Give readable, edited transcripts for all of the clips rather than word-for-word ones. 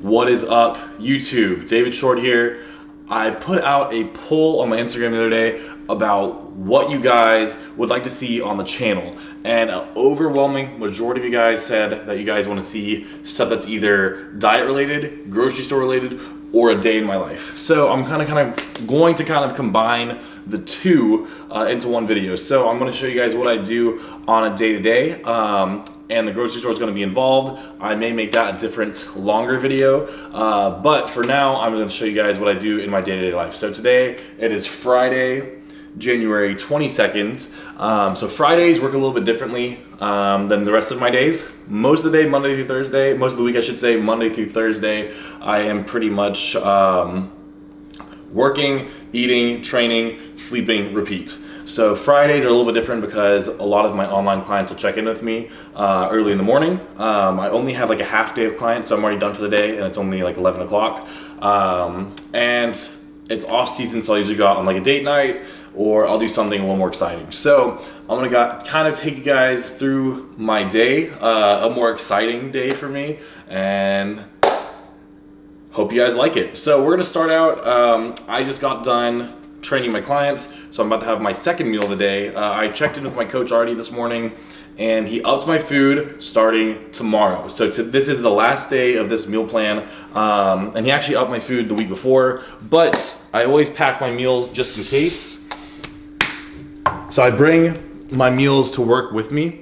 What is up, YouTube? David Short here. I put out a poll on my Instagram the other day about what you guys would like to see on the channel, and an overwhelming majority of you guys said that you guys want to see stuff that's either diet related, grocery store related, or a day in my life. So I'm kind of going to combine the two into one video. So I'm going to show you guys what I do on a day-to-day, and the grocery store is going to be involved. I may make that a different, longer video, but for now, I'm going to show you guys what I do in my day-to-day life. So today, it is Friday, January 22nd. So Fridays work a little bit differently than the rest of my days. Most of the day, Monday through Thursday, most of the week I should say, Monday through Thursday, I am pretty much working, eating, training, sleeping, repeat. So Fridays are a little bit different because a lot of my online clients will check in with me early in the morning. I only have like a half day of clients, so I'm already done for the day, and it's only like 11 o'clock. And it's off season, so I usually go out on like a date night, or I'll do something a little more exciting. So I'm gonna kind of take you guys through my day, a more exciting day for me, and hope you guys like it. So we're gonna start out, I just got done training my clients, so I'm about to have my second meal of the day. I checked in with my coach already this morning, and he upped my food starting tomorrow. So this is the last day of this meal plan, and he actually upped my food the week before, but I always pack my meals just in case. So I bring my meals to work with me,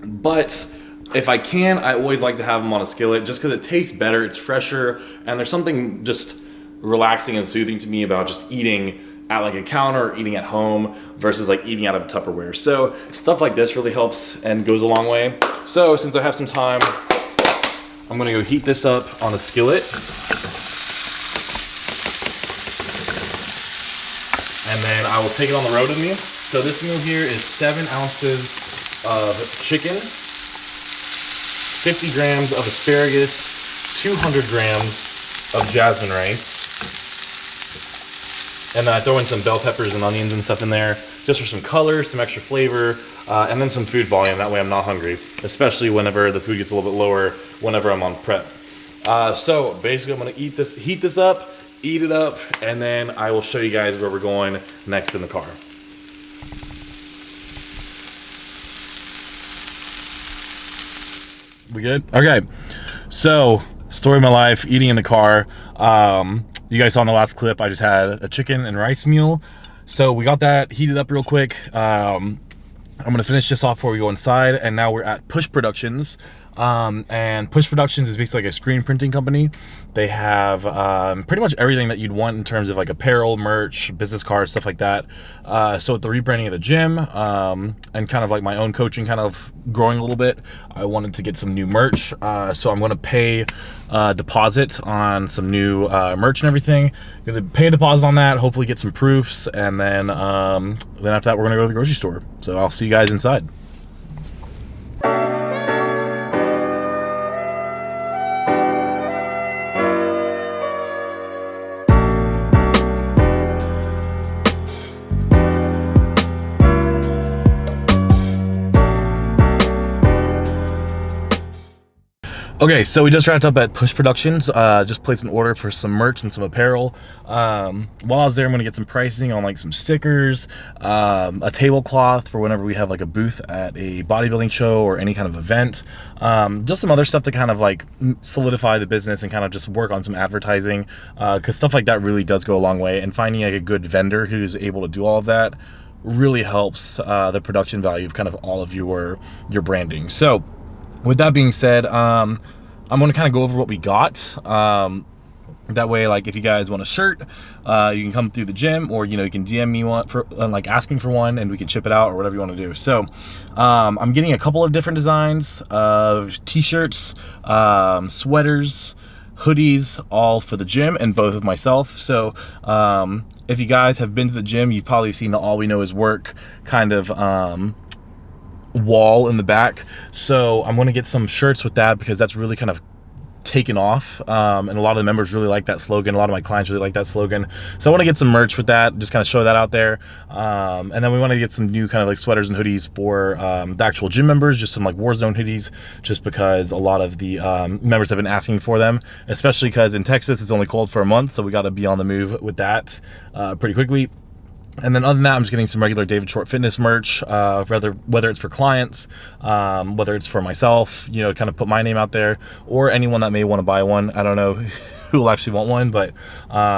but if I can, I always like to have them on a skillet just because it tastes better, it's fresher, and there's something just relaxing and soothing to me about just eating at like a counter or eating at home versus like eating out of a Tupperware. So stuff like this really helps and goes a long way. So since I have some time, I'm gonna go heat this up on a skillet. And then I will take it on the road with me. So this meal here is 7 ounces of chicken, 50 grams of asparagus, 200 grams of jasmine rice. And then I throw in some bell peppers and onions and stuff in there, just for some color, some extra flavor, and then some food volume. That way I'm not hungry, especially whenever the food gets a little bit lower, whenever I'm on prep. So basically I'm gonna heat this up, eat it up, and then I will show you guys where we're going next in the car. We good? Okay, so story of my life, eating in the car. You guys saw in the last clip, I just had a chicken and rice meal. So we got that heated up real quick. I'm gonna finish this off before we go inside, and now we're at Push Productions. And Push Productions is basically like a screen printing company. They have pretty much everything that you'd want in terms of like apparel, merch, business cards, stuff like that. So with the rebranding of the gym, and kind of like my own coaching kind of growing a little bit, I wanted to get some new merch. So I'm gonna pay a deposit on some new merch and everything. Gonna pay a deposit on that, hopefully get some proofs, and then after that we're gonna go to the grocery store. So I'll see you guys inside. Okay, so we just wrapped up at Push Productions. Just placed an order for some merch and some apparel. While I was there, I'm gonna get some pricing on like some stickers, a tablecloth for whenever we have like a booth at a bodybuilding show or any kind of event. Just some other stuff to kind of like solidify the business and kind of just work on some advertising, because stuff like that really does go a long way. And finding like a good vendor who's able to do all of that really helps the production value of kind of all of your branding. So with that being said, I'm gonna kind of go over what we got. That way, like if you guys want a shirt, you can come through the gym, or you can DM me one for like asking for one, and we can ship it out or whatever you want to do. So I'm getting a couple of different designs of t-shirts, sweaters, hoodies, all for the gym and both of myself. So if you guys have been to the gym, you've probably seen the All We Know Is Work kind of wall in the back. So I'm going to get some shirts with that, because that's really kind of taken off, and a lot of the members really like that slogan. A lot of my clients really like that slogan, so I want to get some merch with that, just kind of show that out there. And then we want to get some new kind of like sweaters and hoodies for the actual gym members, just some like Warzone hoodies, just because a lot of the members have been asking for them, especially because in Texas it's only cold for a month, so we got to be on the move with that pretty quickly. And then other than that, I'm just getting some regular David Short Fitness merch, whether it's for clients, whether it's for myself, you know, kind of put my name out there, or anyone that may want to buy one. I don't know who will actually want one, but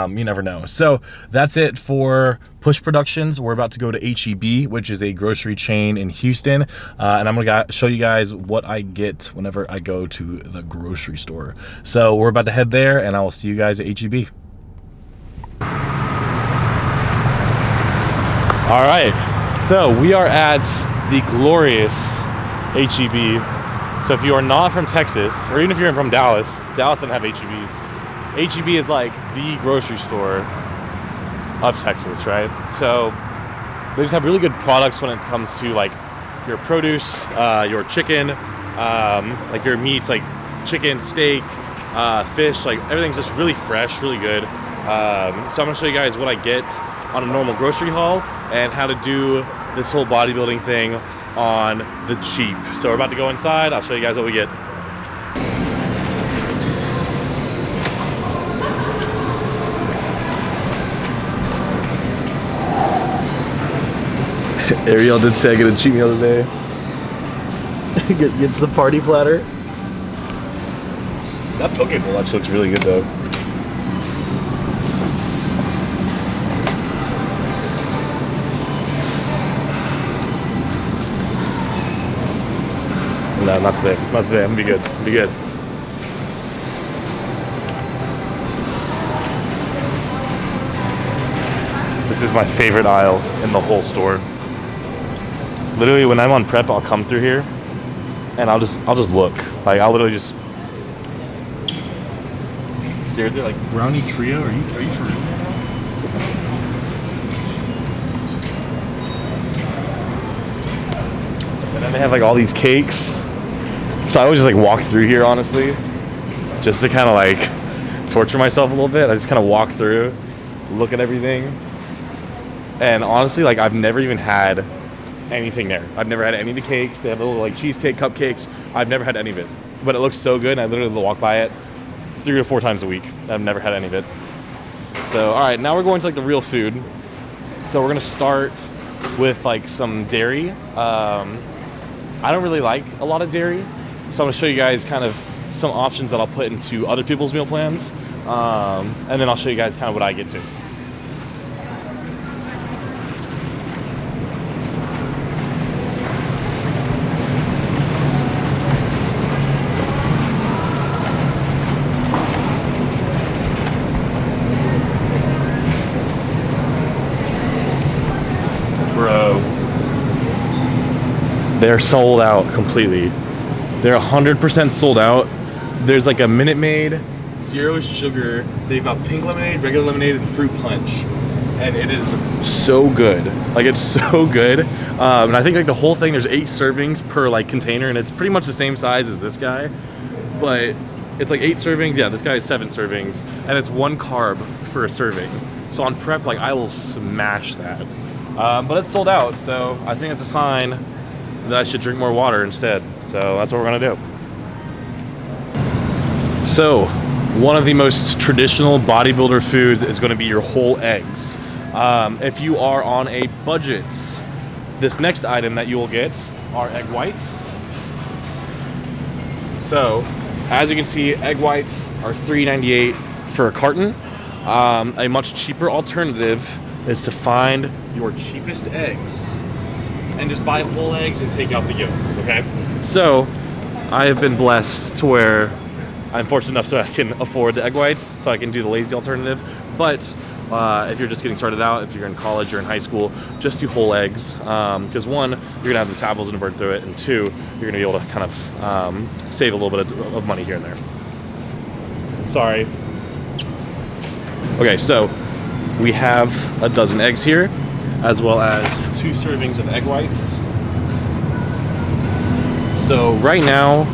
you never know. So that's it for Push Productions. We're about to go to H-E-B, which is a grocery chain in Houston, and I'm gonna show you guys what I get whenever I go to the grocery store. So we're about to head there, and I will see you guys at H-E-B. All right, so we are at the glorious H-E-B. So if you are not from Texas, or even if you're from Dallas, Dallas doesn't have H-E-Bs. H-E-B is like the grocery store of Texas, right? So they just have really good products when it comes to like your produce, your chicken, like your meats, like chicken, steak, fish, like everything's just really fresh, really good. So I'm gonna show you guys what I get on a normal grocery haul and how to do this whole bodybuilding thing on the cheap. So we're about to go inside. I'll show you guys what we get. Ariel did say I get a cheat meal today. Gets the party platter. That poke bowl actually looks really good though. No, not today. Not today. I'm gonna be good. Be good. This is my favorite aisle in the whole store. Literally, when I'm on prep, I'll come through here, and I'll just look. Like I'll literally just stare at it. Like brownie trio. Are you for real? And then they have like all these cakes. So I always just like walk through here, honestly, just to kind of like torture myself a little bit. I just kind of walk through, look at everything, and honestly, like I've never even had anything there. I've never had any of the cakes. They have little like cheesecake cupcakes. I've never had any of it, but it looks so good. And I literally walk by it 3 to 4 times a week. I've never had any of it. So all right, now we're going to like the real food. So we're gonna start with like some dairy. I don't really like a lot of dairy. So I'm gonna show you guys kind of some options that I'll put into other people's meal plans. And then I'll show you guys kind of what I get to. Bro, they're sold out completely. They're 100% sold out. There's like a Minute Maid, 0 sugar. They've got pink lemonade, regular lemonade, and fruit punch. And it is so good. Like it's so good. And I think like the whole thing, there's 8 servings per like container, and it's pretty much the same size as this guy. But it's like 8 servings. Yeah, this guy has 7 servings, and it's 1 carb for a serving. So on prep, like I will smash that. But it's sold out, so I think it's a sign that I should drink more water instead. So that's what we're gonna do. So one of the most traditional bodybuilder foods is gonna be your whole eggs. If you are on a budget, this next item that you will get are egg whites. So as you can see, egg whites are $3.98 for a carton. A much cheaper alternative is to find your cheapest eggs and just buy whole eggs and take out the yolk, okay? So I have been blessed to where I'm fortunate enough so I can afford the egg whites, so I can do the lazy alternative. But if you're just getting started out, if you're in college or in high school, just do whole eggs. Because 1, you're gonna have the metabolism to burn through it, and 2, you're gonna be able to kind of save a little bit of money here and there. Sorry. Okay, so we have a dozen eggs here, as well as 2 servings of egg whites. So right now,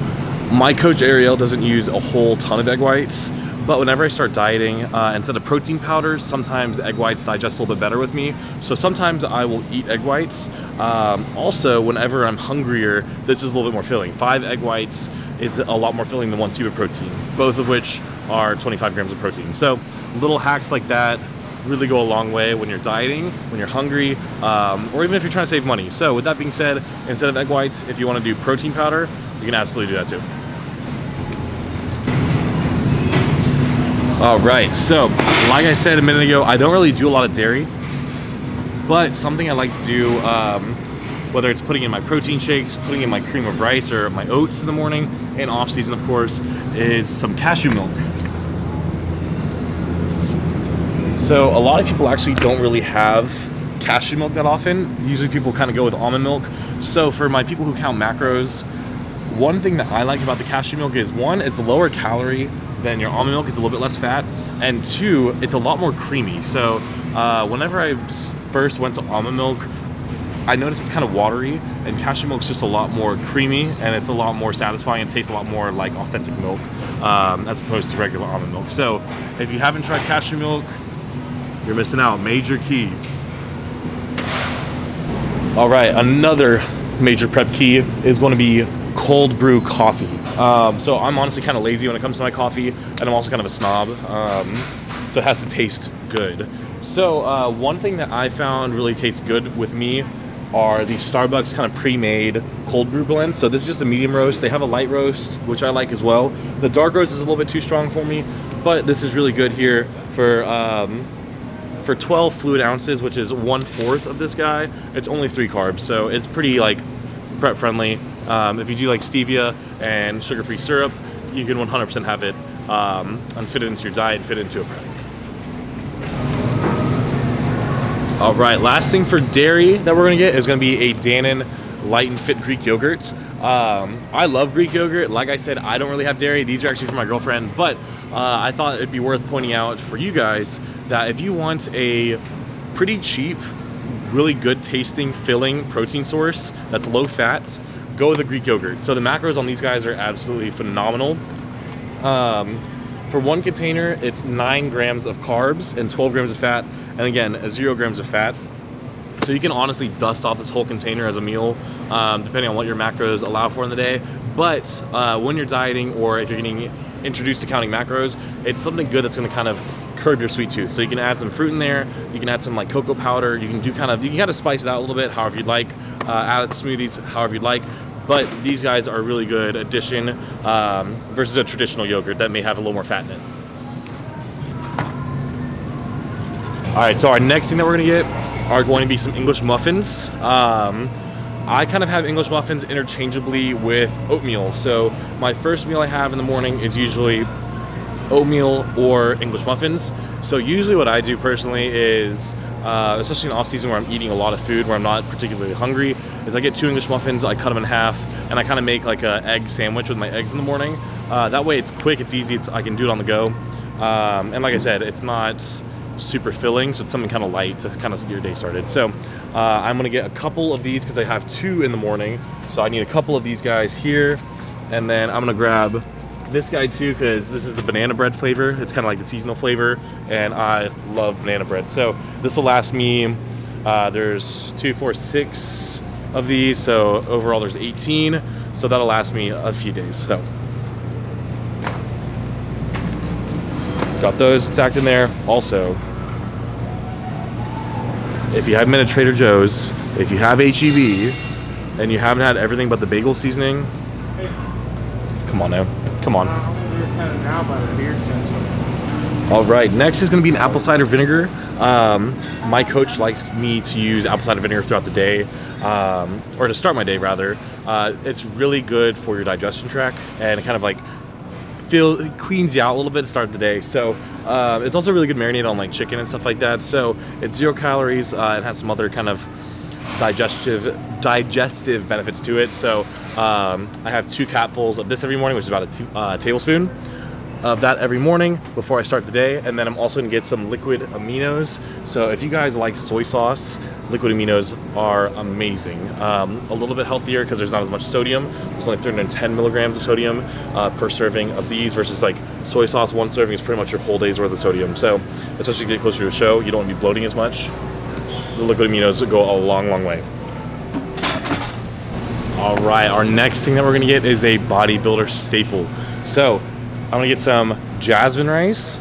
My coach Ariel doesn't use a whole ton of egg whites, but whenever I start dieting, instead of protein powders, sometimes egg whites digest a little bit better with me. So sometimes I will eat egg whites. Also, whenever I'm hungrier, this is a little bit more filling. 5 egg whites is a lot more filling than 1 scoop of protein, both of which are 25 grams of protein. So little hacks like that really go a long way when you're dieting, when you're hungry, or even if you're trying to save money. So with that being said, instead of egg whites, if you want to do protein powder, you can absolutely do that too. All right, so like I said a minute ago, I don't really do a lot of dairy, but something I like to do, whether it's putting in my protein shakes, putting in my cream of rice or my oats in the morning, and off season of course, is some cashew milk. So a lot of people actually don't really have cashew milk that often. Usually people kind of go with almond milk. So for my people who count macros, one thing that I like about the cashew milk is, one, it's lower calorie than your almond milk, it's a little bit less fat, and 2, it's a lot more creamy. So whenever I first went to almond milk, I noticed it's kind of watery, and cashew milk's just a lot more creamy, and it's a lot more satisfying and tastes a lot more like authentic milk as opposed to regular almond milk. So if you haven't tried cashew milk, you're missing out. Major key. All right, another major prep key is going to be cold brew coffee. So I'm honestly kind of lazy when it comes to my coffee, and I'm also kind of a snob, so it has to taste good. So one thing that I found really tastes good with me are these Starbucks kind of pre-made cold brew blends. So this is just a medium roast. They have a light roast, which I like as well. The dark roast is a little bit too strong for me, but this is really good here for 12 fluid ounces, which is 1/4 of this guy. It's only 3 carbs, so it's pretty like prep friendly. If you do like stevia and sugar-free syrup, you can 100% have it and fit it into your diet, fit it into a prep. All right, last thing for dairy that we're gonna get is gonna be a Dannon Light and Fit Greek yogurt. I love Greek yogurt. Like I said, I don't really have dairy. These are actually for my girlfriend, but I thought it'd be worth pointing out for you guys that if you want a pretty cheap, really good tasting, filling protein source that's low fat, go with a Greek yogurt. So the macros on these guys are absolutely phenomenal. For 1 container, it's 9 grams of carbs and 12 grams of fat, and again, 0 grams of fat. So you can honestly dust off this whole container as a meal, depending on what your macros allow for in the day. But when you're dieting, or if you're getting introduced to counting macros, it's something good that's gonna kind of curb your sweet tooth. So you can add some fruit in there, you can add some like cocoa powder, you can kind of spice it out a little bit however you'd like, add it to smoothies however you'd like. But these guys are a really good addition versus a traditional yogurt that may have a little more fat in it. All right, so our next thing that we're gonna get are going to be some English muffins. I kind of have English muffins interchangeably with oatmeal. So my first meal I have in the morning is usually oatmeal or English muffins. So usually what I do personally is, especially in off season where I'm eating a lot of food, where I'm not particularly hungry, is I get 2 English muffins, I cut them in half, and I kind of make like an egg sandwich with my eggs in the morning. That way it's quick, it's easy, I can do it on the go. And like I said, it's not super filling, so it's something kind of light to kind of get your day started. So I'm gonna get a couple of these because I have 2 in the morning. So I need a couple of these guys here, and then I'm gonna grab this guy too because this is the banana bread flavor. It's kind of like the seasonal flavor, and I love banana bread. So this will last me, there's 2, 4, 6 of these, so overall there's 18. So that'll last me a few days. So got those stacked in there. Also, if you haven't been at Trader Joe's, if you have HEB, and you haven't had everything but the bagel seasoning, come on now, come on. All right, next is gonna be an apple cider vinegar. My coach likes me to use apple cider vinegar throughout the day, or to start my day rather. It's really good for your digestion tract, and it kind of like it cleans you out a little bit to start the day. So it's also really good marinade on like chicken and stuff like that. So it's 0 calories. It has some other kind of digestive benefits to it. So I have 2 capfuls of this every morning, which is about a tablespoon. of that every morning before I start the day, and then I'm also gonna get some liquid aminos. So if you guys like soy sauce, liquid aminos are amazing. A little bit healthier because there's not as much sodium. There's only 310 milligrams of sodium per serving of these, versus like soy sauce, one serving is pretty much your whole day's worth of sodium. So especially as you get closer to a show, you don't want to be bloating as much. The liquid aminos go a long, long way. All right, our next thing that we're gonna get is a bodybuilder staple. So I'm gonna get some jasmine rice.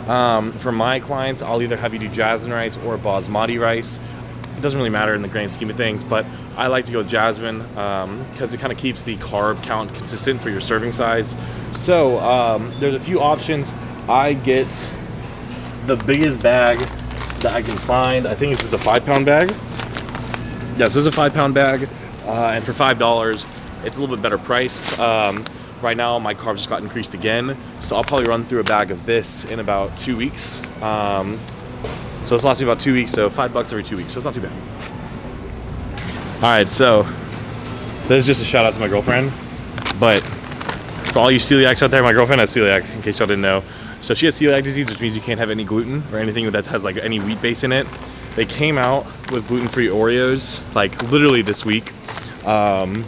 For my clients, I'll either have you do jasmine rice or basmati rice. It doesn't really matter in the grand scheme of things, but I like to go with jasmine because it kind of keeps the carb count consistent for your serving size. So there's a few options. I get the biggest bag that I can find. I think this is a 5-pound bag. Yes, this is a 5-pound bag, and for $5, it's a little bit better price. Right now, my carbs just got increased again, so I'll probably run through a bag of this in about 2 weeks. So it's lasting about 2 weeks, so $5 every 2 weeks, so it's not too bad. All right, so this is just a shout out to my girlfriend, but for all you celiacs out there, my girlfriend has celiac, in case y'all didn't know. So she has celiac disease, which means you can't have any gluten or anything that has like any wheat base in it. They came out with gluten-free Oreos, like literally this week. And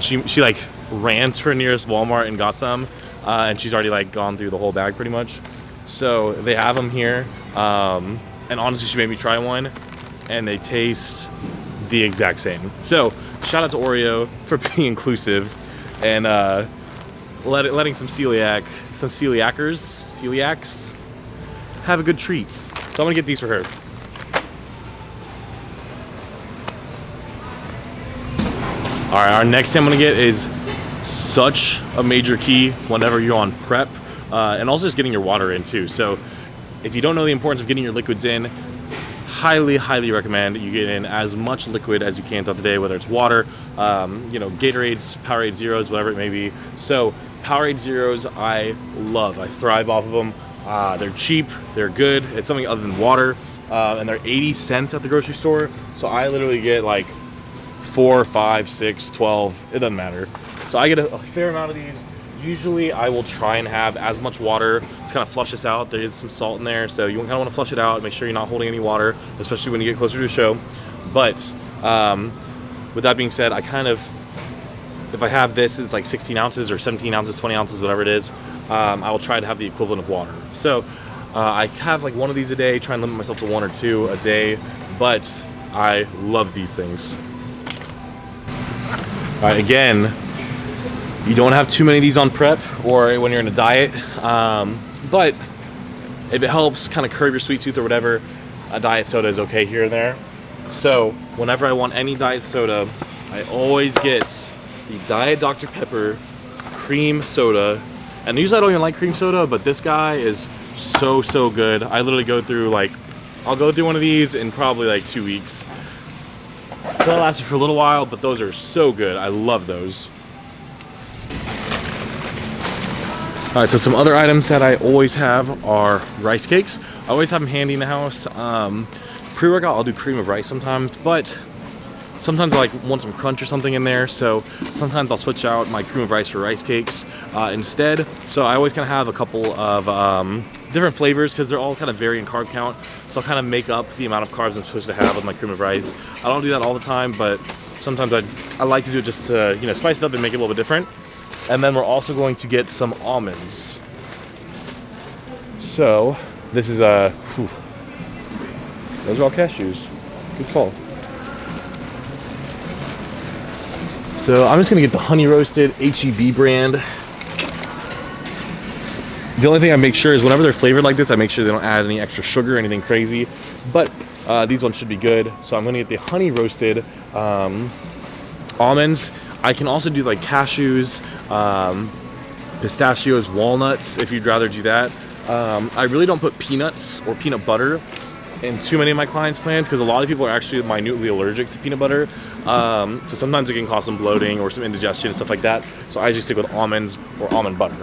she like ran to her nearest Walmart and got some, and she's already like gone through the whole bag pretty much. So they have them here, and honestly she made me try one and they taste the exact same. So shout out to Oreo for being inclusive and letting some celiacs have a good treat. So I'm gonna get these for her. All right, our next thing I'm gonna get is such a major key whenever you're on prep, and also just getting your water in too. So if you don't know the importance of getting your liquids in, highly, highly recommend you get in as much liquid as you can throughout the day, whether it's water, you know, Gatorades, Powerade Zeros, whatever it may be. So Powerade Zeros, I love. I thrive off of them. They're cheap, they're good. It's something other than water, and they're 80 cents at the grocery store. So I literally get like 4, 5, 6, 12, it doesn't matter. So I get a fair amount of these. Usually I will try and have as much water to kind of flush this out. There is some salt in there, so you kind of want to flush it out, make sure you're not holding any water, especially when you get closer to a show. But with that being said, I kind of, if I have this, it's like 16 ounces or 17 ounces, 20 ounces, whatever it is, I will try to have the equivalent of water. So I have like one of these a day, try and limit myself to 1 or 2 a day, but I love these things. All right, again, you don't have too many of these on prep or when you're in a diet, but if it helps kind of curb your sweet tooth or whatever, a diet soda is okay here and there. So whenever I want any diet soda, I always get the Diet Dr. Pepper cream soda. And usually I don't even like cream soda, but this guy is so, so good. I literally go through like, I'll go through one of these in probably like 2 weeks. They'll last you for a little while, but those are so good. I love those. All right, so some other items that I always have are rice cakes. I always have them handy in the house. Pre-workout, I'll do cream of rice sometimes, but sometimes I like want some crunch or something in there. So sometimes I'll switch out my cream of rice for rice cakes instead. So I always kind of have a couple of different flavors because they're all kind of vary in carb count. So I'll kind of make up the amount of carbs I'm supposed to have with my cream of rice. I don't do that all the time, but sometimes I like to do it just to, you know, spice it up and make it a little bit different. And then we're also going to get some almonds. So this is those are all cashews. Good call. So I'm just gonna get the honey roasted HEB brand. The only thing I make sure is whenever they're flavored like this, I make sure they don't add any extra sugar or anything crazy. But these ones should be good. So I'm gonna get the honey roasted almonds. I can also do like cashews, pistachios, walnuts, if you'd rather do that. I really don't put peanuts or peanut butter in too many of my clients' plans because a lot of people are actually minutely allergic to peanut butter. So sometimes it can cause some bloating or some indigestion and stuff like that. So I just stick with almonds or almond butter.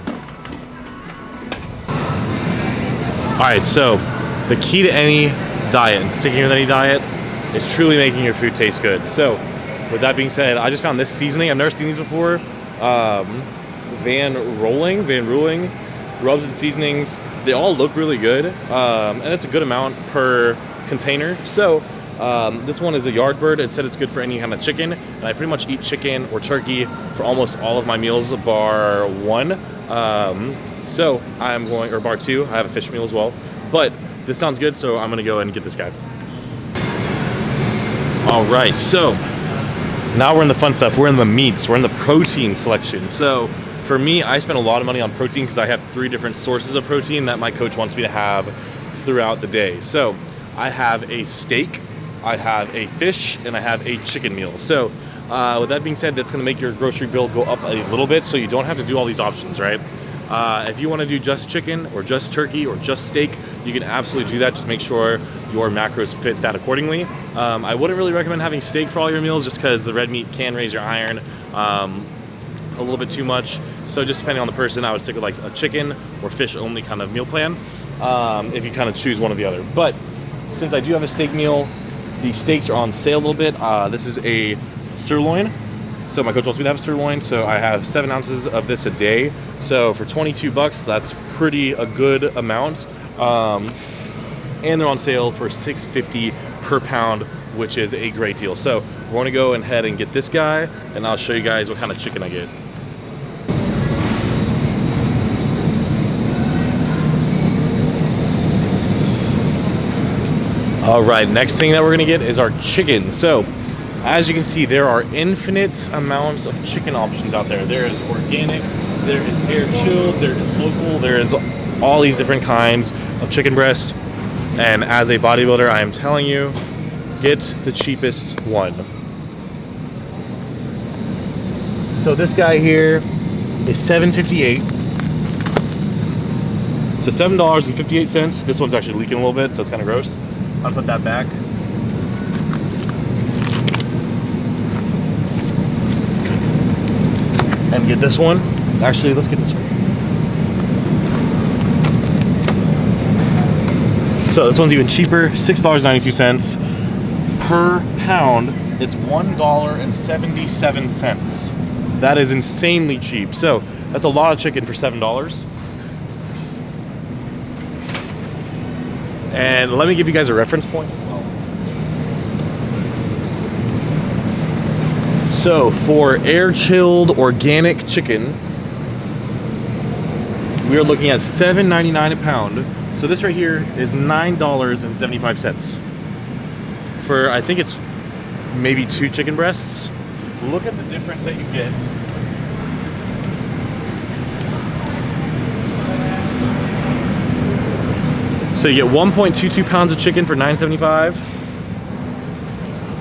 All right, so the key to any diet and sticking with any diet is truly making your food taste good. So with that being said, I just found this seasoning. I've never seen these before. Van Ruling. rubs and seasonings. They all look really good, and it's a good amount per container. So this one is a yard bird. It said it's good for any kind of chicken, and I pretty much eat chicken or turkey for almost all of my meals, bar one. So I'm going, or bar two, I have a fish meal as well. But this sounds good, so I'm gonna go and get this guy. All right, so now we're in the fun stuff. We're in the meats, we're in the protein selection. So for me, I spend a lot of money on protein because I have 3 different sources of protein that my coach wants me to have throughout the day. So I have a steak, I have a fish, and I have a chicken meal. So with that being said, that's gonna make your grocery bill go up a little bit, so you don't have to do all these options, right? If you wanna do just chicken or just turkey or just steak, you can absolutely do that. Just make sure your macros fit that accordingly. I wouldn't really recommend having steak for all your meals just because the red meat can raise your iron a little bit too much. So just depending on the person, I would stick with like a chicken or fish only kind of meal plan if you kind of choose one or the other. But since I do have a steak meal, the steaks are on sale a little bit. This is a sirloin. So my coach wants me to have sirloin, so I have 7 ounces of this a day. So for 22 bucks, that's a good amount. And they're on sale for $6.50 per pound, which is a great deal. So we're gonna go ahead and get this guy, and I'll show you guys what kind of chicken I get. All right, next thing that we're gonna get is our chicken. So as you can see, there are infinite amounts of chicken options out there. There is organic, there is air chilled, there is local, there is all these different kinds of chicken breast. And as a bodybuilder, I am telling you, get the cheapest one. So this guy here is $7.58. So $7.58. This one's actually leaking a little bit, so it's kind of gross. I'll put that back. And get this one. Actually, let's get this one. So this one's even cheaper, $6.92 per pound. It's $1.77. That is insanely cheap. So that's a lot of chicken for $7. And let me give you guys a reference point as well. So for air chilled organic chicken, we are looking at $7.99 a pound. So this right here is $9.75 for, I think it's maybe 2 chicken breasts. Look at the difference that you get. So you get 1.22 pounds of chicken for $9.75,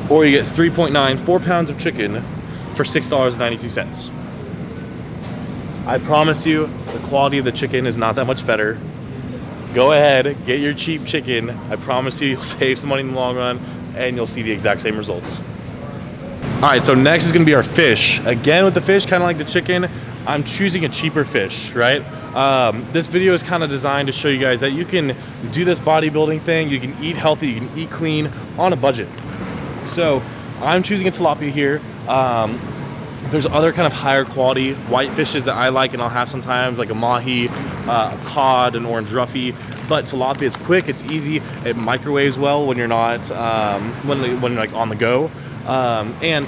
or you get 3.94 pounds of chicken for $6.92. I promise you, the quality of the chicken is not that much better. Go ahead, get your cheap chicken. I promise you, you'll save some money in the long run, and you'll see the exact same results. All right, so next is gonna be our fish. Again, with the fish, kind of like the chicken, I'm choosing a cheaper fish, right? This video is kind of designed to show you guys that you can do this bodybuilding thing, you can eat healthy, you can eat clean on a budget. So I'm choosing a tilapia here. There's other kind of higher quality white fishes that I like and I'll have sometimes, like a mahi, a cod, an orange roughy. But tilapia is quick, it's easy, it microwaves well when you're not, when you're like on the go. And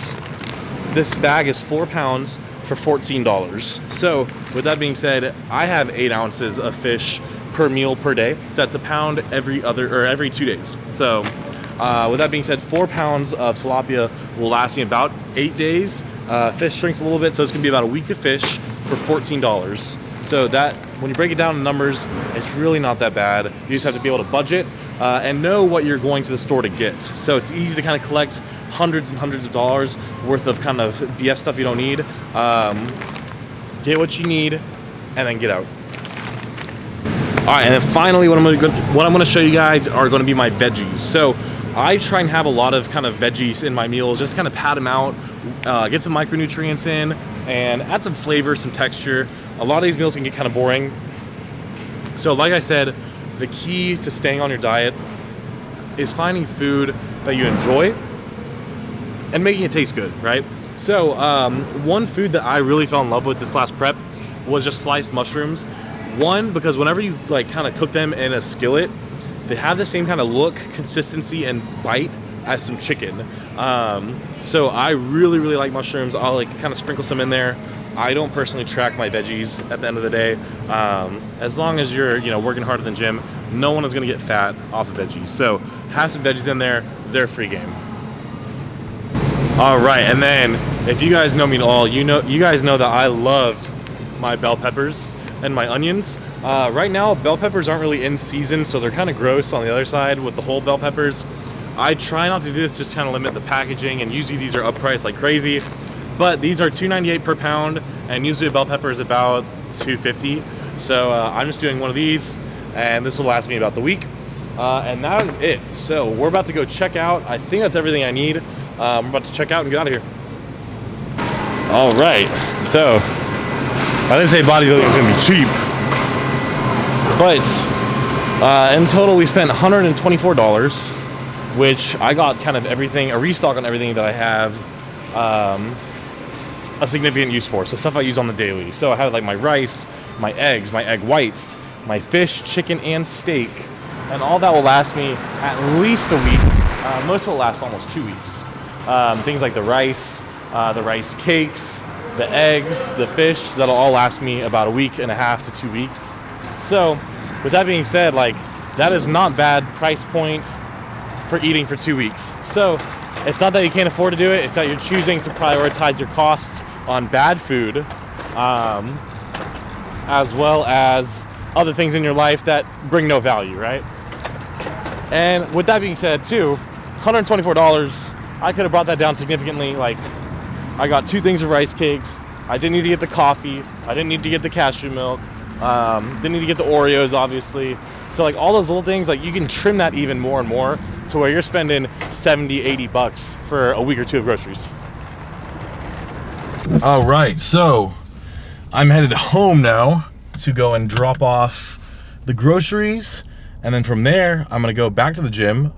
this bag is 4 pounds for $14. So with that being said, I have 8 ounces of fish per meal per day. So that's a pound every 2 days. So with that being said, 4 pounds of tilapia will last me about 8 days. Fish shrinks a little bit, so it's gonna be about a week of fish for $14. So that, when you break it down in numbers, it's really not that bad. You just have to be able to budget and know what you're going to the store to get. So it's easy to kind of collect hundreds and hundreds of dollars worth of kind of BS stuff you don't need. Get what you need and then get out. All right, and then finally what I'm gonna show you guys are gonna be my veggies. So I try and have a lot of kind of veggies in my meals, just kind of pad them out, get some micronutrients in, and add some flavor, some texture. A lot of these meals can get kind of boring. So like I said, the key to staying on your diet is finding food that you enjoy and making it taste good, right? So one food that I really fell in love with this last prep was just sliced mushrooms. One, because whenever you like kind of cook them in a skillet, they have the same kind of look, consistency, and bite as some chicken. So I really like mushrooms. I'll like kind of sprinkle some in there. I don't personally track my veggies at the end of the day. As long as you're, you know, working hard in the gym, no one is gonna get fat off of veggies. So have some veggies in there, they're free game. All right, and then if you guys know me at all, you guys know that I love my bell peppers and my onions. Right now, bell peppers aren't really in season, so they're kind of gross on the other side with the whole bell peppers. I try not to do this, just kind of limit the packaging, and usually these are up priced like crazy. But these are $2.98 per pound, and usually a bell pepper is about $2.50. So I'm just doing one of these, and this will last me about the week. And that is it. So we're about to go check out. I think that's everything I need. We're about to check out and get out of here. All right, so I didn't say bodybuilding is gonna be cheap, but in total we spent $124, which I got kind of everything, a restock on everything that I have a significant use for. So stuff I use on the daily. So I had like my rice, my eggs, my egg whites, my fish, chicken, and steak, and all that will last me at least a week. Most will last almost 2 weeks. Things like the rice cakes, the eggs, the fish, that'll all last me about a week and a half to 2 weeks. So with that being said, like, that is not bad price point for eating for 2 weeks. So it's not that you can't afford to do it, it's that you're choosing to prioritize your costs on bad food, as well as other things in your life that bring no value, right? And with that being said too, $124, I could have brought that down significantly. Like, I got 2 things of rice cakes. I didn't need to get the coffee. I didn't need to get the cashew milk. Didn't need to get the Oreos, obviously. So like all those little things, like you can trim that even more and more to where you're spending 70, 80 bucks for a week or 2 of groceries. All right, so I'm headed home now to go and drop off the groceries. And then from there, I'm gonna go back to the gym,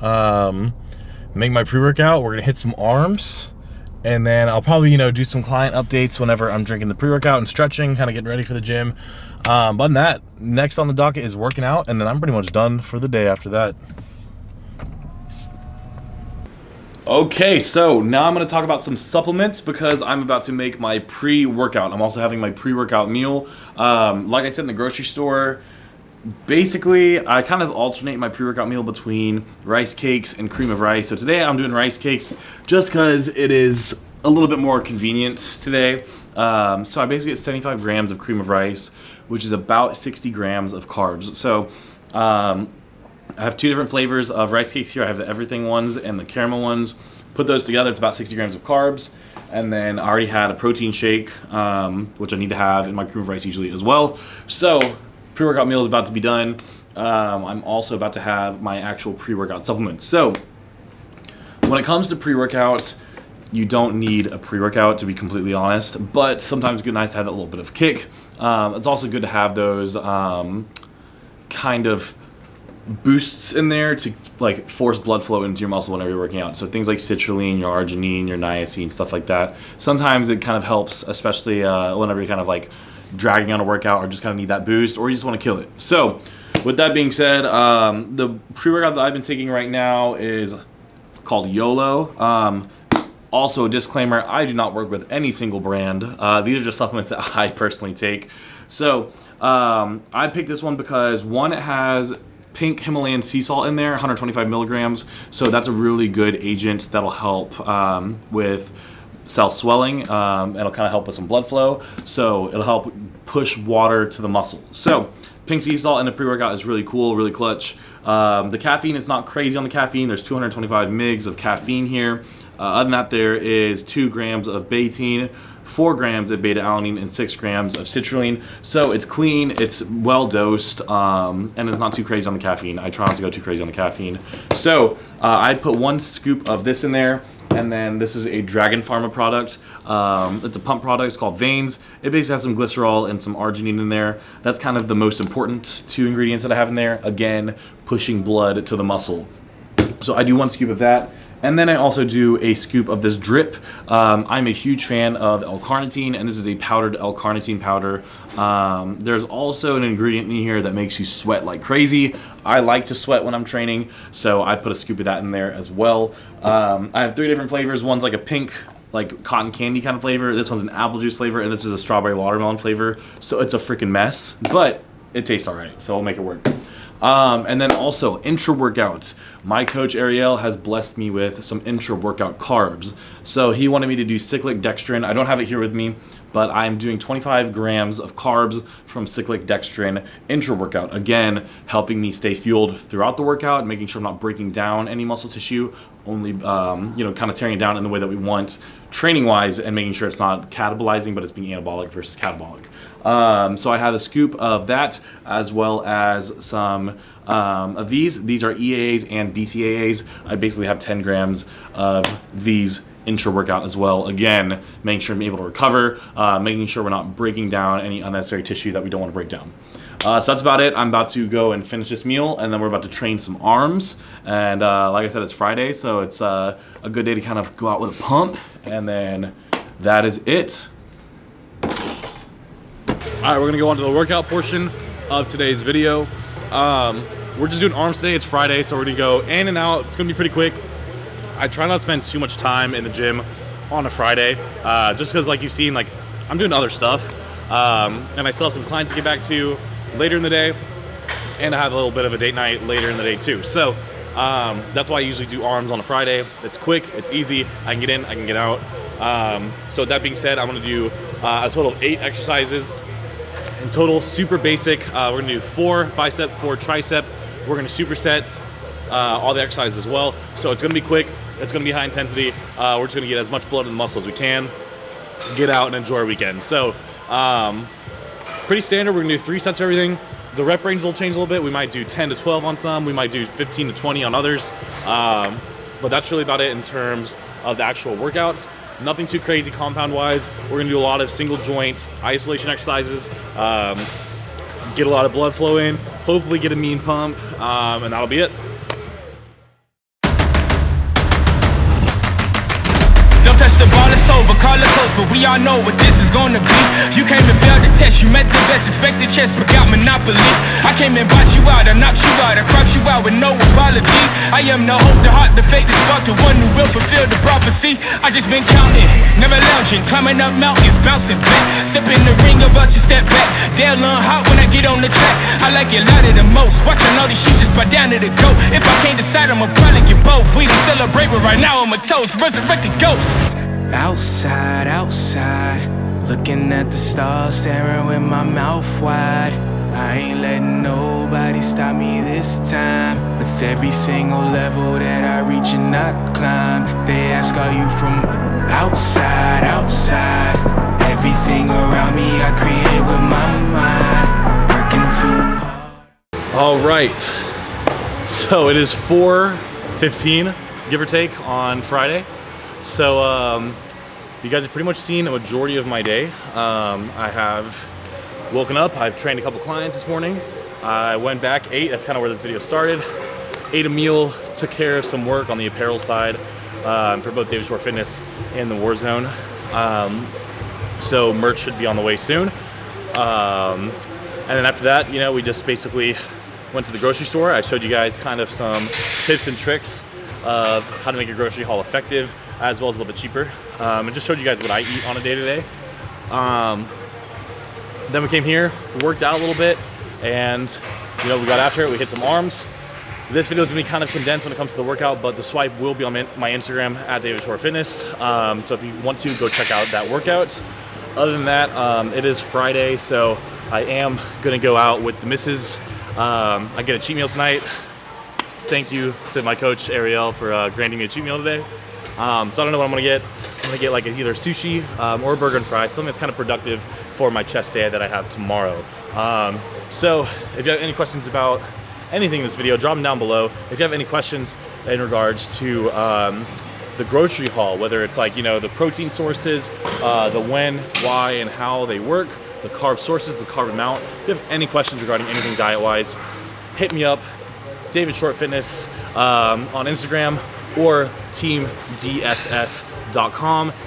make my pre-workout. We're gonna hit some arms, and then I'll probably, you know, do some client updates whenever I'm drinking the pre-workout and stretching, kind of getting ready for the gym. But other than that, next on the docket is working out, and then I'm pretty much done for the day after that. Okay, so now I'm gonna talk about some supplements because I'm about to make my pre-workout. I'm also having my pre-workout meal. Like I said in the grocery store, basically, I kind of alternate my pre-workout meal between rice cakes and cream of rice. So today I'm doing rice cakes just because it is a little bit more convenient today. So I basically get 75 grams of cream of rice, which is about 60 grams of carbs. So I have 2 different flavors of rice cakes here. I have the everything ones and the caramel ones. Put those together, it's about 60 grams of carbs. And then I already had a protein shake, which I need to have in my cream of rice usually as well. So pre-workout meal is about to be done. I'm also about to have my actual pre-workout supplements. So when it comes to pre-workout, you don't need a pre-workout, to be completely honest, but sometimes it's nice to have that little bit of kick. It's also good to have those kind of boosts in there to like force blood flow into your muscle whenever you're working out. So things like citrulline, your arginine, your niacin, stuff like that. Sometimes it kind of helps, especially whenever you're kind of like dragging on a workout or just kind of need that boost, or you just want to kill it. So with that being said, the pre-workout that I've been taking right now is called YOLO. Also a disclaimer, I do not work with any single brand. These are just supplements that I personally take. So I picked this one because one, it has pink Himalayan sea salt in there, 125 milligrams. So that's a really good agent that'll help with cell swelling. It'll kind of help with some blood flow. So it'll help push water to the muscle. So pink sea salt in a pre-workout is really cool, really clutch. The caffeine is not crazy on the caffeine. There's 225 mgs of caffeine here. Other than that, there is 2 grams of betaine, 4 grams of beta-alanine, and 6 grams of citrulline. So it's clean, it's well dosed, and it's not too crazy on the caffeine. I try not to go too crazy on the caffeine. So I put 1 scoop of this in there, and then this is a Dragon Pharma product. It's a pump product, it's called Veins. It basically has some glycerol and some arginine in there. That's kind of the most important 2 ingredients that I have in there. Again, pushing blood to the muscle. So I do 1 scoop of that. And then I also do a scoop of this drip. I'm a huge fan of L-carnitine, and this is a powdered L-carnitine powder. There's also an ingredient in here that makes you sweat like crazy. I like to sweat when I'm training, so I put a scoop of that in there as well. I have 3 different flavors. One's like a pink, like cotton candy kind of flavor. This one's an apple juice flavor, and this is a strawberry watermelon flavor. So it's a freaking mess, but it tastes all right, so I'll make it work. And then also intra-workout. My coach Ariel has blessed me with some intra-workout carbs. So he wanted me to do cyclic dextrin. I don't have it here with me, but I'm doing 25 grams of carbs from cyclic dextrin intra-workout. Again, helping me stay fueled throughout the workout, making sure I'm not breaking down any muscle tissue, only kind of tearing it down in the way that we want training-wise, and making sure it's not catabolizing, but it's being anabolic versus catabolic. So I have a scoop of that, as well as some of these. These are EAAs and BCAAs. I basically have 10 grams of these intra-workout as well. Again, making sure I'm able to recover, making sure we're not breaking down any unnecessary tissue that we don't want to break down. So that's about it. I'm about to go and finish this meal, and then we're about to train some arms. And like I said, it's Friday, so it's a good day to kind of go out with a pump, and then that is it. All right, we're gonna go on to the workout portion of today's video. We're just doing arms today. It's Friday, so we're gonna go in and out. It's gonna be pretty quick. I try not to spend too much time in the gym on a Friday, just because, like you've seen, like I'm doing other stuff, and I still have some clients to get back to later in the day, and I have a little bit of a date night later in the day too. So that's why I usually do arms on a Friday. It's quick, it's easy. I can get in, I can get out. So with that being said, I'm gonna do a total of 8 exercises. In total, super basic. We're gonna do 4 bicep, 4 tricep. We're gonna superset all the exercises as well. So it's gonna be quick, it's gonna be high intensity. We're just gonna get as much blood in the muscle as we can, get out and enjoy our weekend. So pretty standard. We're gonna do 3 sets of everything. The rep range will change a little bit. We might do 10 to 12 on some, we might do 15 to 20 on others. But that's really about it in terms of the actual workouts. Nothing too crazy compound wise. We're gonna do a lot of single joint isolation exercises, get a lot of blood flow in, hopefully get a mean pump, and that'll be it. Don't touch the ball, it's over, call it close, but we all know what this is gonna be. You came and failed the test, you met the best, expected chest, but got monopoly. I came and bought you out, I knocked you out, I crouched you out with no apologies. I am the hope, the heart, the faith, the spark, the one who will fulfill the prophecy. I just been counting, never lounging, climbing up mountains, bouncing back. Step in the ring, about you step back. They'll learn hot when I get on the track. I like it louder the most, watching all these sheep just buy down to the goat. If I can't decide, I'ma probably get both. We done celebrate, but right now I'm a toast, resurrected ghost. Outside, outside, looking at the stars, staring with my mouth wide. I ain't letting nobody stop me this time. With every single level that I reach and I climb, they ask, are you from outside, outside? Everything around me I create with my mind, working too hard. All right, so it is 4:15, give or take, on Friday. So you guys have pretty much seen a majority of my day. I have woken up, I've trained a couple clients this morning. I went back, ate, that's kind of where this video started. Ate a meal, took care of some work on the apparel side for both David Short Fitness and the Warzone. So merch should be on the way soon. And then after that, you know, we just basically went to the grocery store. I showed you guys kind of some tips and tricks of how to make your grocery haul effective, as well as a little bit cheaper. And just showed you guys what I eat on a day-to-day. Then we came here, we worked out a little bit, and you know, we got after it, we hit some arms. This video is gonna be kind of condensed when it comes to the workout, but the swipe will be on my Instagram at David Short Fitness. So if you want to, go check out that workout. Other than that, it is Friday, so I am gonna go out with the missus. I get a cheat meal tonight. Thank you to my coach Ariel for granting me a cheat meal today. So I don't know what I'm gonna get. I'm gonna get like either sushi or a burger and fries, something that's kind of productive for my chest day that I have tomorrow. So if you have any questions about anything in this video, drop them down below. If you have any questions in regards to the grocery haul, whether it's like, you know, the protein sources, the when, why, and how they work, the carb sources, the carb amount. If you have any questions regarding anything diet-wise, hit me up, David Short Fitness on Instagram, or teamdsf.com.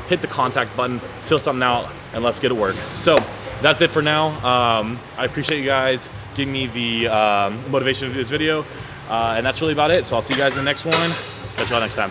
Hit the contact button, fill something out, and let's get to work. So that's it for now. I appreciate you guys giving me the motivation to do this video, and that's really about it. So I'll see you guys in the next one. Catch y'all next time.